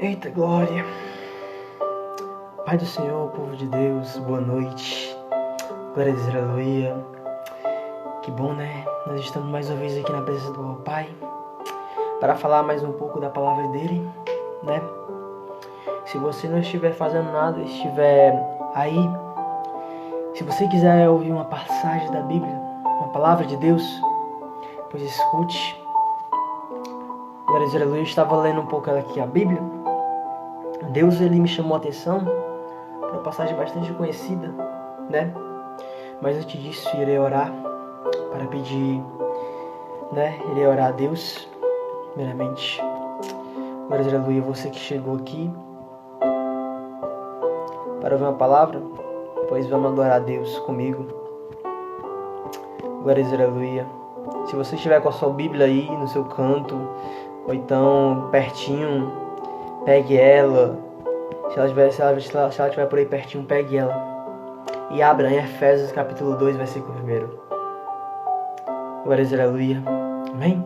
Eita glória! Pai do Senhor, povo de Deus, boa noite. Glória a Deus, aleluia. Que bom, né? Nós estamos mais uma vez aqui na presença do Pai para falar mais um pouco da palavra dele, né? Se você não estiver fazendo nada, estiver aí, se você quiser ouvir uma passagem da Bíblia, uma palavra de Deus, pois escute. Glória a Deus, aleluia. Eu estava lendo um pouco aqui a Bíblia. Deus, ele me chamou a atenção para uma passagem bastante conhecida, né? Mas antes disso, irei orar para pedir, né? Irei orar a Deus, primeiramente. Glória a Deus, aleluia. Você que chegou aqui para ouvir uma palavra, pois vamos adorar a Deus comigo. Glória a Deus, aleluia. Se você estiver com a sua Bíblia aí no seu canto, ou então pertinho, pegue ela. Se ela estiver por aí pertinho, pegue ela. E abra em Efésios capítulo 2, versículo 1. Glória a Deus, aleluia. Amém?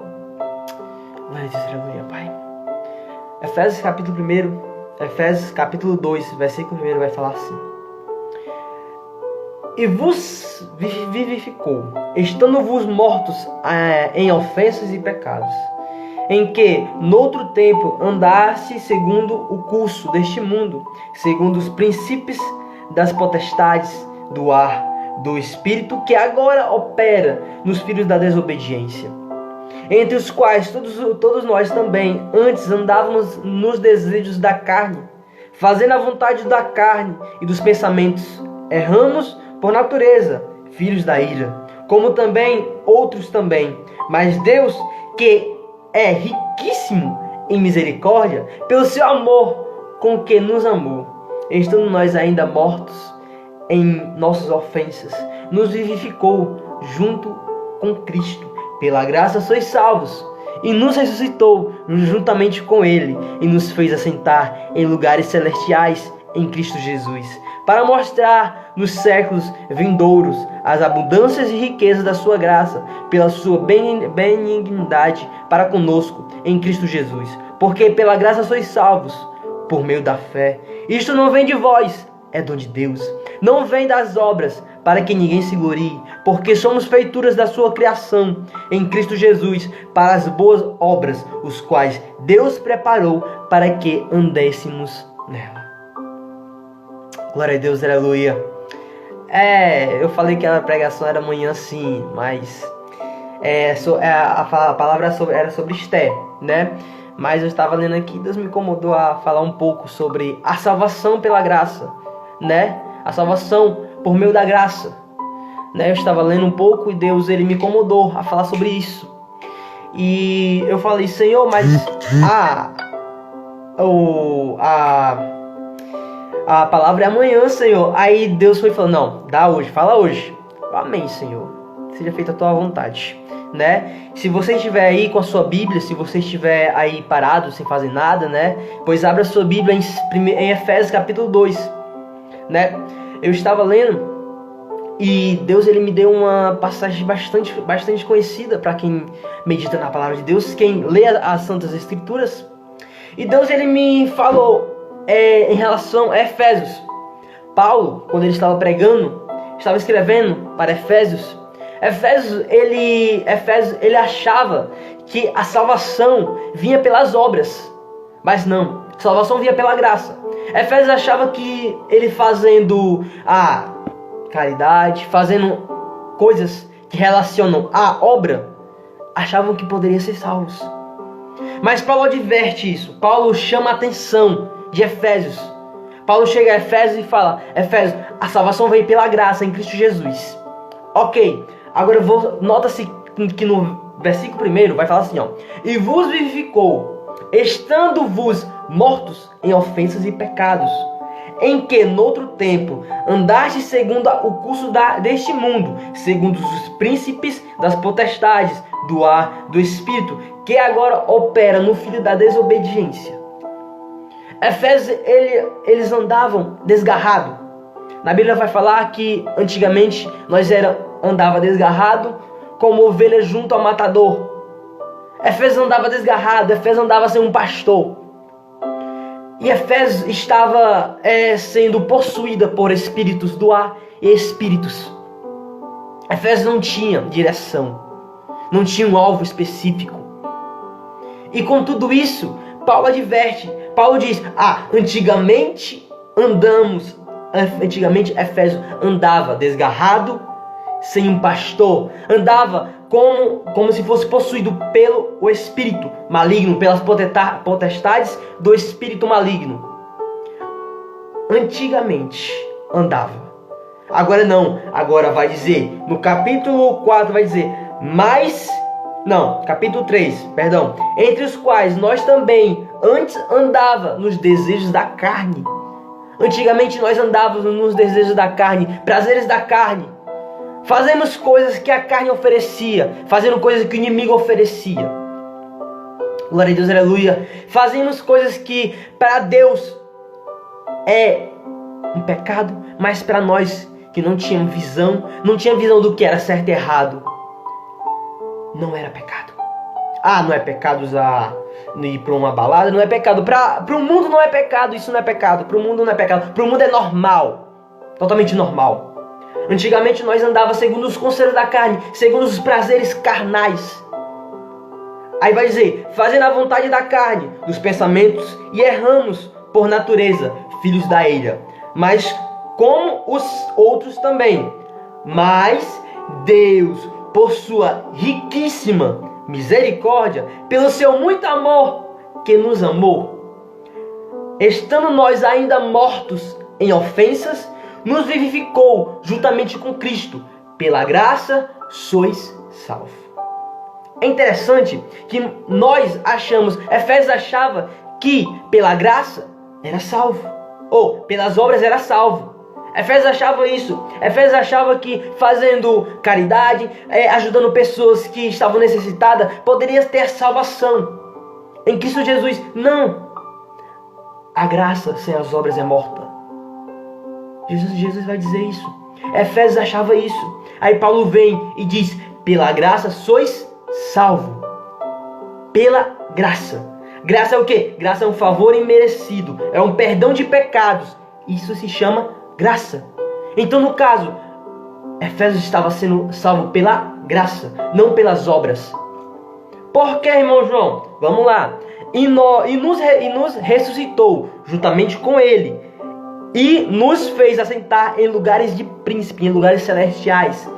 Glória a Deus, aleluia, Pai. Efésios capítulo 2, versículo 1 vai falar assim: E vos vivificou, estando-vos mortos em ofensas e pecados, em que, noutro tempo, andaste segundo o curso deste mundo, segundo os princípios das potestades do ar, do Espírito, que agora opera nos filhos da desobediência, entre os quais todos nós também antes andávamos nos desejos da carne, fazendo a vontade da carne e dos pensamentos. Erramos por natureza, filhos da ira, como também outros também. Mas Deus, que é riquíssimo em misericórdia, pelo seu amor com que nos amou, estando nós ainda mortos em nossas ofensas, nos vivificou junto com Cristo. Pela graça sois salvos, e nos ressuscitou juntamente com Ele, e nos fez assentar em lugares celestiais em Cristo Jesus, para mostrar nos séculos vindouros as abundâncias e riquezas da sua graça, pela sua benignidade para conosco em Cristo Jesus. Porque pela graça sois salvos, por meio da fé. Isto não vem de vós, é dom de Deus. Não vem das obras, para que ninguém se glorie, porque somos feituras da sua criação, em Cristo Jesus, para as boas obras, os quais Deus preparou para que andéssemos nela. Glória a Deus, aleluia. Eu falei que a pregação era amanhã sim, mas a palavra era sobre Esté, né? Mas eu estava lendo aqui, Deus me incomodou a falar um pouco sobre a salvação pela graça, né? A salvação por meio da graça, né? Eu estava lendo um pouco e Deus, ele me incomodou a falar sobre isso. E eu falei: Senhor, mas a palavra é amanhã, Senhor. Aí Deus foi falando: não, dá hoje, fala hoje. Amém, Senhor. Seja feita a tua vontade, né? Se você estiver aí com a sua Bíblia, se você estiver aí parado, sem fazer nada, né? Pois abra a sua Bíblia em Efésios capítulo 2, né? Eu estava lendo e Deus, ele me deu uma passagem bastante conhecida para quem medita na palavra de Deus, quem lê as Santas Escrituras. E Deus, ele me falou em relação a Efésios. Paulo, quando ele estava pregando, estava escrevendo para Efésios, ele achava que a salvação vinha pelas obras, mas não, a salvação vinha pela graça. Efésios achava que ele fazendo a caridade, fazendo coisas que relacionam à obra, achavam que poderiam ser salvos. Mas Paulo adverte isso. Paulo chama a atenção de Efésios. Paulo chega a Efésios e fala: Efésios, a salvação veio pela graça em Cristo Jesus. Ok, agora nota-se que no versículo 1 vai falar assim, ó: E vos vivificou, estando-vos mortos em ofensas e pecados, em que noutro tempo andaste segundo o curso deste mundo, segundo os príncipes das potestades do ar, do Espírito, que agora opera no filho da desobediência. Efésios, eles andavam desgarrado. Na Bíblia vai falar que antigamente nós andava desgarrado como ovelha junto ao matador. Efésios andava desgarrado, Efésios andava sem um pastor. E Efésios estava sendo possuída por espíritos do ar e espíritos. Efésios não tinha direção, não tinha um alvo específico. E com tudo isso, Paulo adverte. Paulo diz, antigamente Efésios andava desgarrado, sem um pastor, andava como se fosse possuído pelo espírito maligno, pelas potestades do espírito maligno. Antigamente andava. Agora não, agora vai dizer, no capítulo 4 vai dizer, capítulo 3, perdão, entre os quais nós também antes andava nos desejos da carne. Antigamente nós andávamos nos desejos da carne, prazeres da carne. Fazemos coisas que a carne oferecia, fazendo coisas que o inimigo oferecia. Glória a Deus, aleluia. Fazemos coisas que para Deus é um pecado, mas para nós que não tínhamos visão, do que era certo e errado, não era pecado. Não é pecado ir para uma balada, não é pecado. Para o mundo não é pecado, isso não é pecado. Para o mundo não é pecado, para o mundo é normal, totalmente normal. Antigamente nós andávamos segundo os conselhos da carne, segundo os prazeres carnais. Aí vai dizer, fazendo a vontade da carne, dos pensamentos, e erramos por natureza, filhos da ira. Mas como os outros também. Mas Deus, por sua riquíssima misericórdia, pelo seu muito amor que nos amou, estando nós ainda mortos em ofensas, nos vivificou juntamente com Cristo. Pela graça sois salvos. É interessante que Efésios achava que pela graça era salvo, ou pelas obras era salvo. Efésios achava isso. Efésios achava que fazendo caridade, ajudando pessoas que estavam necessitadas, poderia ter salvação em Cristo Jesus. Não. A graça sem as obras é morta. Jesus vai dizer isso. Efésios achava isso. Aí Paulo vem e diz, pela graça sois salvo. Pela graça. Graça é o quê? Graça é um favor imerecido. É um perdão de pecados. Isso se chama graça. Então, no caso, Efésios estava sendo salvo pela graça, não pelas obras. Por que, irmão João? Vamos lá. E nos ressuscitou juntamente com ele, e nos fez assentar em lugares de príncipe, em lugares celestiais,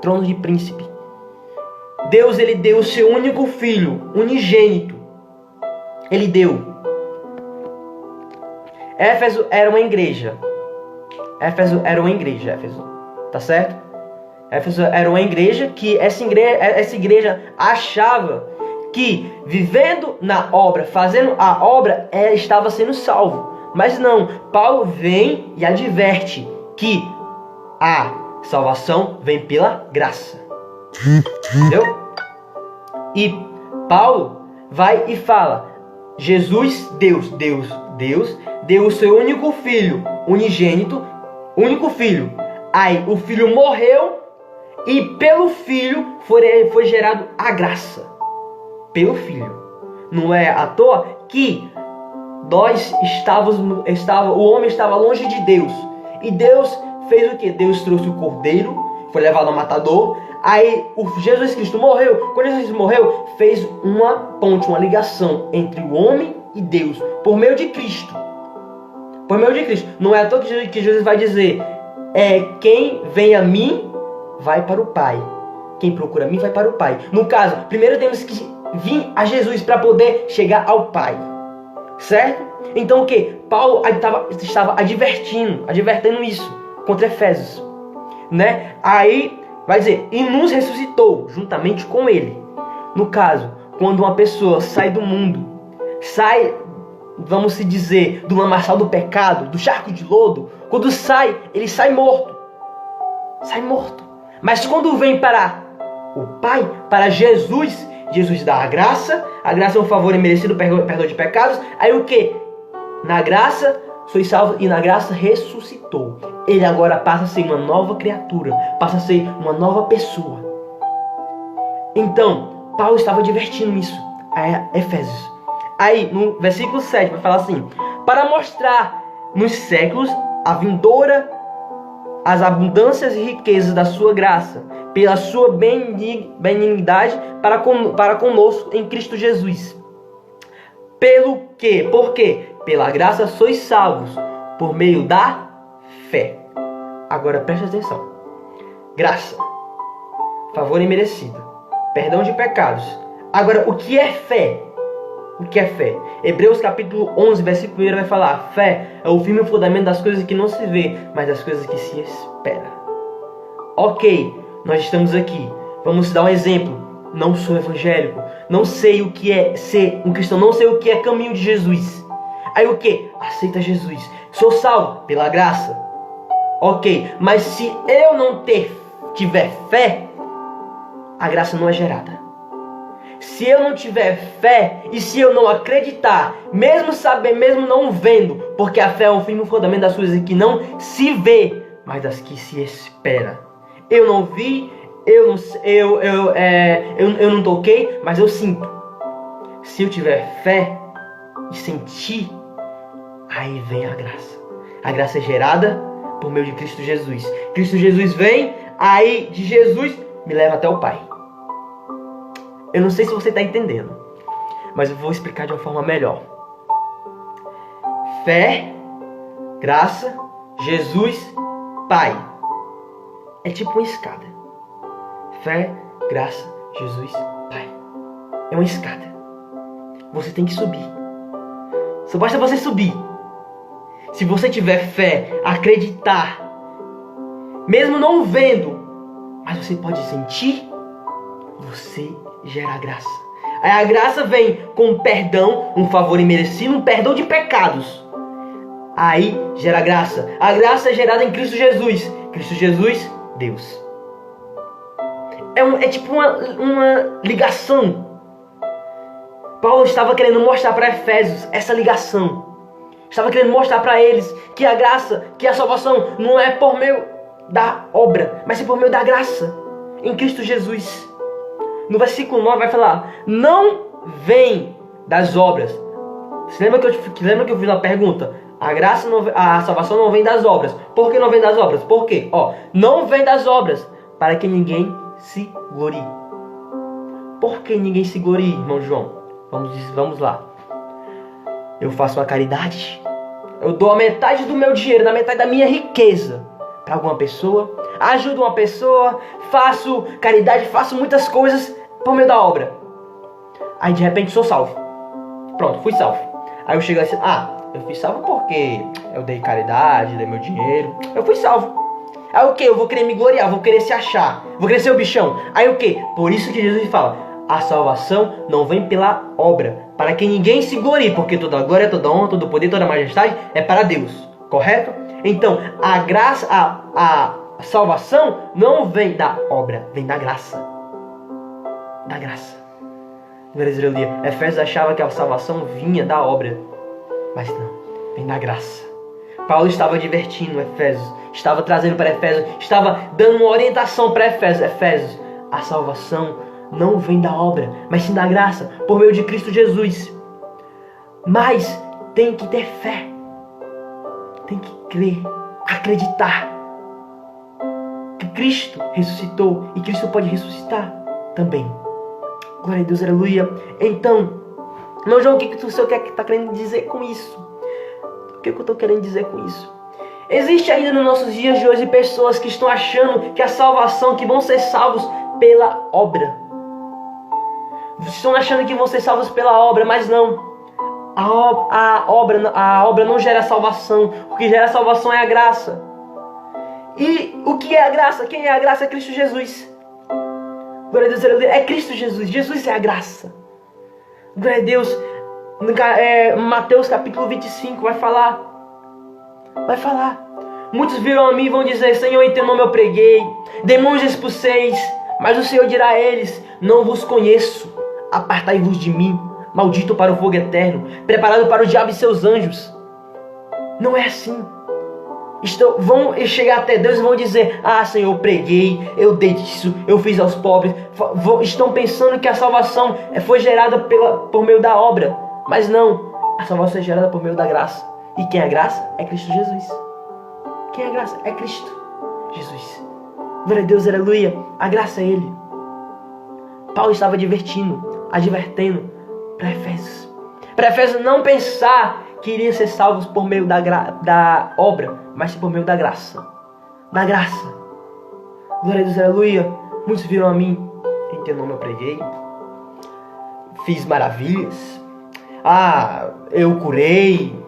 tronos de príncipe. Deus, ele deu o seu único filho, unigênito. Ele deu. Éfeso era uma igreja. Éfeso. Tá certo? Éfeso era uma igreja que essa igreja achava que vivendo na obra, fazendo a obra, estava sendo salvo. Mas não, Paulo vem e adverte que a salvação vem pela graça. Entendeu? E Paulo vai e fala, Jesus, Deus deu o seu único filho, unigênito, único filho. Aí o filho morreu e pelo filho foi gerado a graça. Pelo filho. Não é à toa que o homem estava longe de Deus. E Deus fez o que? Deus trouxe o cordeiro, foi levado ao matador. Aí Jesus Cristo morreu. Quando Jesus morreu, fez uma ponte, uma ligação entre o homem e Deus, por meio de Cristo. Por meio de Cristo. Não é à toa que Jesus vai dizer, quem vem a mim, vai para o Pai. Quem procura a mim, vai para o Pai. No caso, primeiro temos que vir a Jesus para poder chegar ao Pai. Certo? Então o que? Paulo estava advertendo isso contra Efésios. Né? Aí vai dizer, e nos ressuscitou juntamente com ele. No caso, quando uma pessoa sai do mundo, vamos se dizer, do lamaçal do pecado, do charco de lodo, quando ele sai morto. Sai morto. Mas quando vem para o Pai, para Jesus dá a graça é um favor imerecido, perdão de pecados. Aí o que? Na graça foi salvo e na graça ressuscitou. Ele agora passa a ser uma nova criatura, passa a ser uma nova pessoa. Então, Paulo estava advertindo isso a Efésios. Aí, no versículo 7, vai falar assim, para mostrar nos séculos a vindoura, as abundâncias e riquezas da sua graça, pela sua benignidade para conosco em Cristo Jesus. Pelo que? Por quê? Pela graça sois salvos, por meio da fé. Agora preste atenção. Graça, favor imerecido, perdão de pecados. Agora, o que é fé? O que é fé? Hebreus capítulo 11, versículo 1 vai falar: fé é o firme fundamento das coisas que não se vê, mas das coisas que se espera. Ok, nós estamos aqui. Vamos dar um exemplo. Não sou evangélico, não sei o que é ser um cristão, não sei o que é caminho de Jesus. Aí o que? Aceita Jesus. Sou salvo pela graça. Ok, mas se eu não tiver fé, a graça não é gerada. Se eu não tiver fé e se eu não acreditar, mesmo sabendo, mesmo não vendo, porque a fé é o firme fundamento das coisas que não se vê, mas das que se espera. Eu não vi, eu não toquei, mas eu sinto. Se eu tiver fé e sentir, aí vem a graça. A graça é gerada por meio de Cristo Jesus. Cristo Jesus vem, aí de Jesus me leva até o Pai. Eu não sei se você está entendendo, mas eu vou explicar de uma forma melhor. Fé, graça, Jesus, Pai. É tipo uma escada. Fé, graça, Jesus, Pai. É uma escada. Você tem que subir. Só basta você subir. Se você tiver fé, acreditar, mesmo não vendo, mas você pode sentir, você gera graça. Aí a graça vem com perdão, um favor imerecido, um perdão de pecados. Aí gera graça. A graça é gerada em Cristo Jesus. Cristo Jesus, Deus. É tipo uma ligação. Paulo estava querendo mostrar para Efésios essa ligação. Estava querendo mostrar para eles que a graça, que a salvação não é por meio da obra, mas é por meio da graça em Cristo Jesus. No versículo 9 vai falar: não vem das obras. Você lembra que eu fiz uma pergunta? A salvação não vem das obras. Por que não vem das obras? Por quê? Não vem das obras para que se glorie. Por que ninguém se glorie, irmão João? Vamos lá. Eu faço uma caridade. Eu dou a metade do meu dinheiro, na metade da minha riqueza para alguma pessoa. Ajudo uma pessoa, faço caridade, faço muitas coisas por meio da obra. Aí de repente sou salvo. Pronto, fui salvo. Aí eu chego assim: eu fui salvo porque eu dei caridade, dei meu dinheiro. Eu fui salvo. Aí o que? Eu vou querer me gloriar, vou querer se achar, vou querer ser o bichão. Aí o que? Por isso que Jesus fala: a salvação não vem pela obra, para que ninguém se glorie, porque toda a glória, toda a honra, todo o poder, toda a majestade é para Deus. Correto? Então, a graça, a salvação não vem da obra, vem da graça. Da graça. Efésios achava que a salvação vinha da obra, mas não, vem da graça. Paulo estava divertindo Efésios, estava trazendo para Efésios, estava dando uma orientação para Efésios. A salvação não vem da obra, mas sim da graça, por meio de Cristo Jesus. Mas tem que ter fé, tem que crer, acreditar que Cristo ressuscitou e Cristo pode ressuscitar também. Glória a Deus, aleluia. Então, meu João, o que o Senhor está querendo dizer com isso? O que eu estou querendo dizer com isso? Existe ainda nos nossos dias de hoje pessoas que estão achando que a salvação, que vão ser salvos pela obra. Estão achando que vão ser salvos pela obra, mas não. A obra não gera salvação. O que gera salvação é a graça. E o que é a graça? Quem é a graça? É Cristo Jesus. Glória a Deus, é Cristo Jesus. Jesus é a graça. Glória a Deus. Mateus capítulo 25 vai falar. Muitos virão a mim e vão dizer: Senhor, em teu nome eu preguei, demônios expulseis. Mas o Senhor dirá a eles: não vos conheço, apartai-vos de mim, maldito para o fogo eterno, preparado para o diabo e seus anjos. Não é assim. Vão chegar até Deus e vão dizer: Senhor, eu preguei, eu dei isso, eu fiz aos pobres. Estão pensando que a salvação foi gerada por meio da obra. Mas não, a salvação é gerada por meio da graça. E quem é a graça? É Cristo Jesus. Quem é a graça? É Cristo Jesus. Glória a Deus, aleluia. A graça é Ele. Paulo estava advertendo para Efésios. Para Efésios não pensar que iriam ser salvos por meio da obra, mas por meio da graça. Da graça. Glória a Deus, aleluia. Muitos viram a mim. Em teu nome eu preguei. Fiz maravilhas. Eu curei.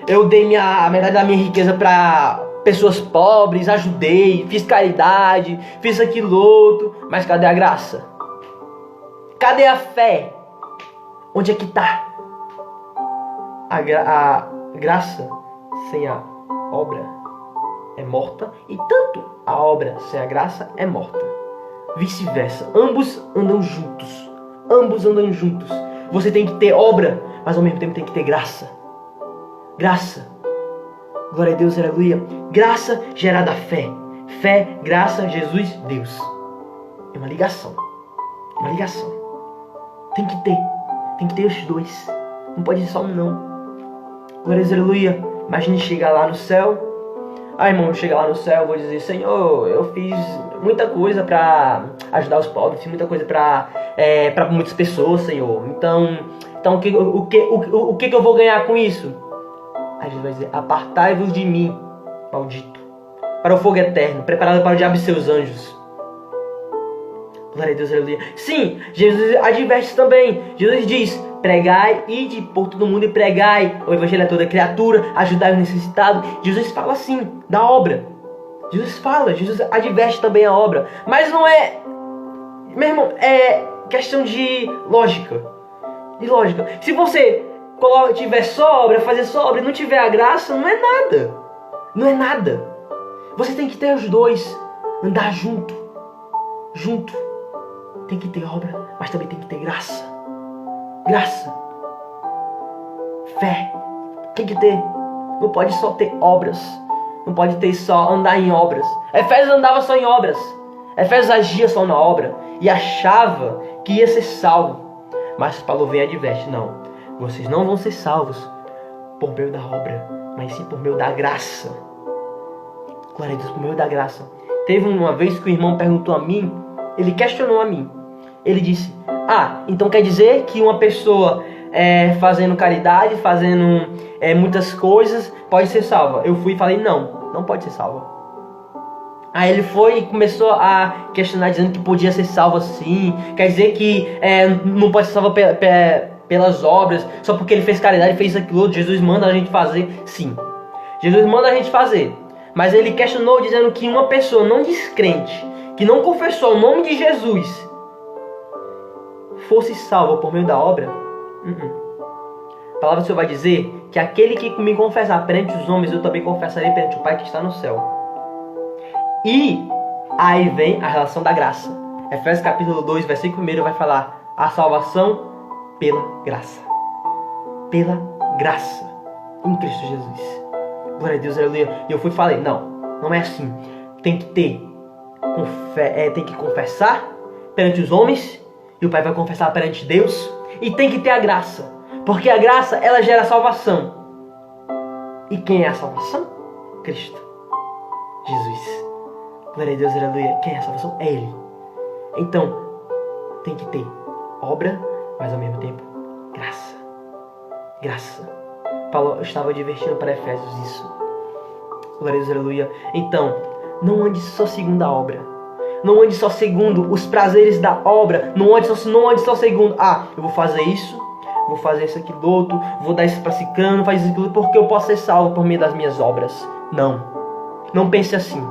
Eu dei a metade da minha riqueza para pessoas pobres. Ajudei. Fiz caridade. Fiz aquilo outro. Mas cadê a graça? Cadê a fé? Onde é que está? A graça sem a obra é morta. E tanto a obra sem a graça é morta. Vice-versa. Ambos andam juntos. Ambos andam juntos. Você tem que ter obra, mas ao mesmo tempo tem que ter graça. Graça. Glória a Deus, aleluia. Graça gerada a fé. Fé, graça, Jesus, Deus. É uma ligação. Uma ligação. Tem que ter os dois. Não pode ser só um, não. Glória a Deus, aleluia. Imagine chegar lá no céu. Irmão, chegar lá no céu, eu vou dizer: Senhor, eu fiz muita coisa para ajudar os pobres, fiz muita coisa para muitas pessoas, Senhor. Então o que eu vou ganhar com isso? Aí Jesus vai dizer: apartai-vos de mim, maldito, para o fogo eterno, preparado para o diabo e seus anjos. Glória a Deus, aleluia. Sim, Jesus adverte também. Jesus diz: pregai, ide por todo mundo e pregai o evangelho a toda criatura, ajudai o necessitado. Jesus fala assim, da obra. Jesus adverte também a obra. Mas não é, meu irmão, é questão de lógica. De lógica. Se você tiver só obra, fazer só obra e não tiver a graça, não é nada. Não é nada. Você tem que ter os dois. Andar junto. Tem que ter obra, mas também tem que ter graça. Graça. Fé. Tem que ter. Não pode só ter obras. Não pode ter só andar em obras. Efésios andava só em obras. Efésios agia só na obra. E achava que ia ser salvo. Mas Paulo vem e adverte: não. Vocês não vão ser salvos por meio da obra, mas sim por meio da graça. Glória a Deus, por meio da graça. Teve uma vez que o irmão perguntou a mim. Ele questionou a mim. Ele disse: então quer dizer que uma pessoa fazendo caridade, fazendo muitas coisas, pode ser salva? Eu fui e falei: não pode ser salva. Aí ele foi e começou a questionar, dizendo que podia ser salvo sim. Quer dizer que não pode ser salvo pelas obras, só porque ele fez caridade, fez aquilo outro. Jesus manda a gente fazer, sim. Jesus manda a gente fazer. Mas ele questionou dizendo que uma pessoa não descrente, que não confessou o nome de Jesus, fosse salva por meio da obra. A palavra do Senhor vai dizer que aquele que me confessar perante os homens, eu também confessarei perante o Pai que está no céu. E aí vem a relação da graça. Efésios capítulo 2, versículo 1 vai falar: a salvação pela graça. Pela graça em Cristo Jesus. Glória a Deus, aleluia. E eu fui e falei: não é assim. Tem que ter tem que confessar perante os homens, e o Pai vai confessar perante Deus, e tem que ter a graça, porque a graça, ela gera salvação. E quem é a salvação? Cristo Jesus. Glória a Deus, aleluia. Quem é a salvação? É Ele. Então tem que ter obra, mas ao mesmo tempo graça. Paulo estava advertindo para Efésios isso. Glória a Deus, aleluia. Então não ande só segundo a obra. Não ande só segundo os prazeres da obra. Não ande só segundo: eu vou fazer isso, vou fazer isso aqui do outro, vou dar isso para ciclano, faz isso aquilo, porque eu posso ser salvo por meio das minhas obras. Não pense assim.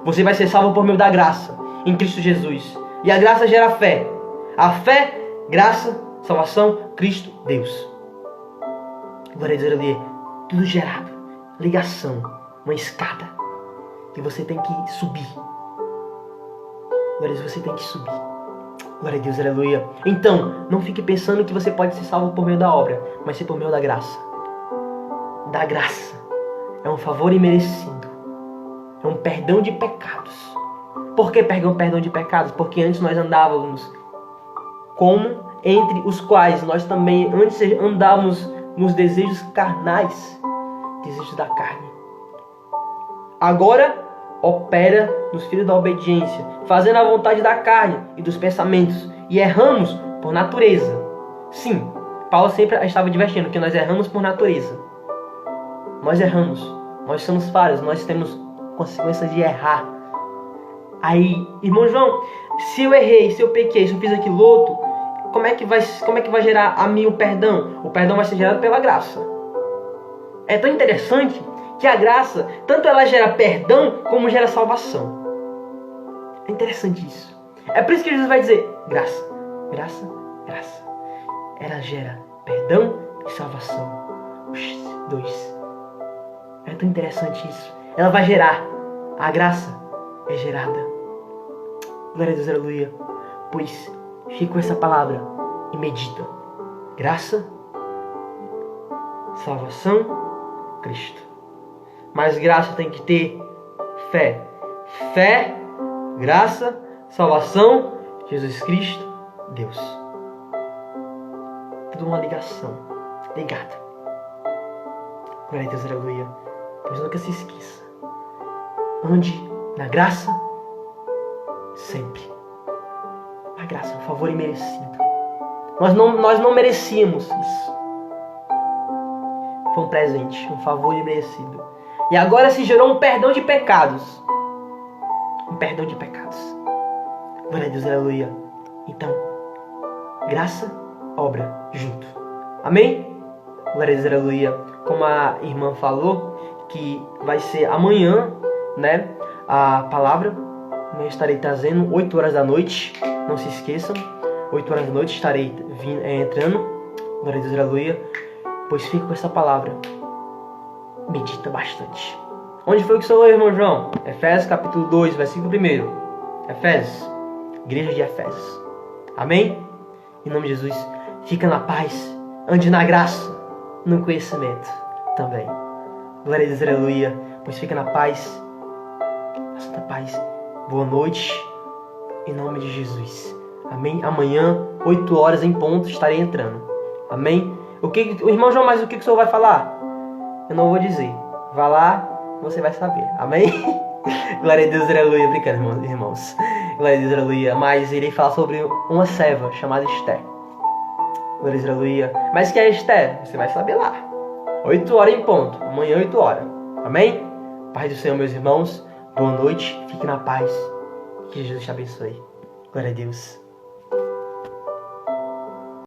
Você vai ser salvo por meio da graça em Cristo Jesus. E a graça gera fé. A fé, graça, salvação, Cristo, Deus. Glória a Deus, aleluia. Tudo gerado. Ligação. Uma escada. E você tem que subir. Glória a Deus, você tem que subir. Glória a Deus, aleluia. Então, não fique pensando que você pode ser salvo por meio da obra, mas ser por meio da graça. Da graça. É um favor imerecido. É um perdão de pecados. Por que perdão de pecados? Porque antes nós andávamos como entre os quais nós também antes andávamos nos desejos carnais. desejos da carne. Agora opera nos filhos da obediência, fazendo a vontade da carne e dos pensamentos, e erramos por natureza. Sim, Paulo sempre estava advertindo que nós erramos por natureza. Nós erramos, nós somos falhos, nós temos consequências de errar. Aí, irmão João, se eu errei, se eu pequei, se eu fiz aquilo outro, como é que vai gerar a mim o perdão? O perdão vai ser gerado pela graça. É tão interessante que a graça, tanto ela gera perdão, como gera salvação. É interessante isso. É por isso que Jesus vai dizer, graça, graça, graça. Ela gera perdão e salvação. Os dois. É tão interessante isso. Ela vai gerar. A graça é gerada. Glória a Deus, aleluia. Pois fica com essa palavra e medita. Graça, salvação, Cristo. Mas graça tem que ter fé. Fé, graça, salvação, Jesus Cristo, Deus. Tudo uma ligação. Ligada. Glória a Deus, aleluia. Pois nunca se esqueça. Ande na graça sempre. A graça, um favor imerecido. Nós não merecíamos isso. Foi um presente, um favor imerecido. E agora se gerou um perdão de pecados. Um perdão de pecados. Glória a Deus, aleluia. Então, graça, obra, junto. Amém? Glória a Deus, aleluia. Como a irmã falou, que vai ser amanhã, né? A palavra. Eu estarei trazendo 8 horas da noite. Não se esqueçam. 8 horas da noite estarei entrando. Glória a Deus, aleluia. Pois fica com essa palavra. Medita bastante. Onde foi que você leu, irmão João? Efésios capítulo 2, versículo 1. Efésios. Igreja de Efésios. Amém? Em nome de Jesus. Fica na paz. Ande na graça. No conhecimento também. Glória a Deus, aleluia. Pois fica na paz. Na santa paz. Boa noite. Em nome de Jesus. Amém? Amanhã, 8 horas em ponto, estarei entrando. Amém? O irmão João, mas o que o senhor vai falar? Eu não vou dizer. Vá lá, você vai saber. Amém? Glória a Deus, aleluia. Brincando, irmãos. Glória a Deus, aleluia. Mas irei falar sobre uma serva chamada Esther. Glória a Deus, aleluia. Mas que é Esther? Você vai saber lá. 8 horas em ponto. Amanhã, 8 horas. Amém? Paz do Senhor, meus irmãos. Boa noite. Fique na paz. Que Jesus te abençoe. Glória a Deus.